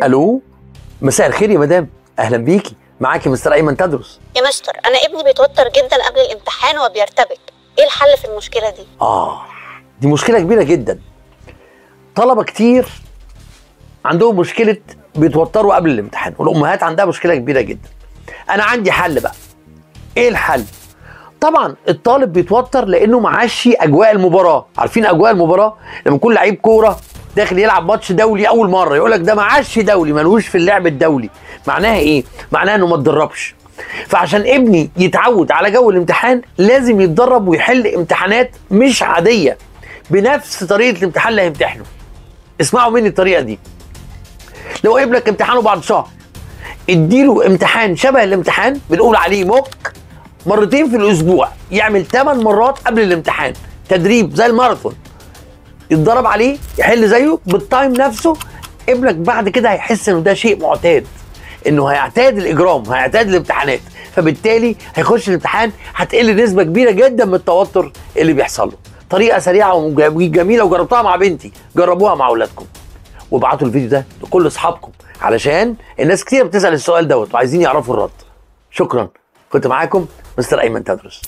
الو، مساء الخير يا مدام، اهلا بيكي. معاكي مستر ايمن تدرس. يا مستر، انا ابني بيتوتر جدا قبل الامتحان وبيرتبك، ايه الحل في المشكله دي؟ دي مشكله كبيره جدا. طلبه كتير عندهم مشكله بيتوتروا قبل الامتحان، والامهات عندها مشكله كبيره جدا. انا عندي حل بقى. ايه الحل؟ طبعا الطالب بيتوتر لانه معاش اجواء المباراه. عارفين اجواء المباراه؟ لما يكون لعيب كوره داخل يلعب ماتش دولي اول مره، يقول لك ده معاش دولي، ملوش في اللعب الدولي. معناها ايه؟ معناها انه ما اتدربش. فعشان ابني يتعود على جو الامتحان لازم يتدرب ويحل امتحانات مش عاديه بنفس طريقه الامتحان اللي هيمتحنه. اسمعوا مني الطريقه دي. لو ابنك امتحانه بعد شهر، اديله امتحان شبه الامتحان، بنقول عليه موك، مرتين في الاسبوع، يعمل 8 مرات قبل الامتحان، تدريب زي الماراثون، يتدرب عليه، يحل زيه بالتايم نفسه. ابنك بعد كده هيحس انه ده شيء معتاد، انه هيعتاد الاجرام، هيعتاد الامتحانات، فبالتالي هيخش الامتحان هتقل نسبه كبيره جدا من التوتر اللي بيحصل له. طريقه سريعه وجميله وجربتها مع بنتي، جربوها مع اولادكم وابعتوا الفيديو ده لكل اصحابكم، علشان الناس كتير بتسال السؤال دوت وعايزين يعرفوا الرد. شكرا، كنت معاكم مستر ايمن تدرس.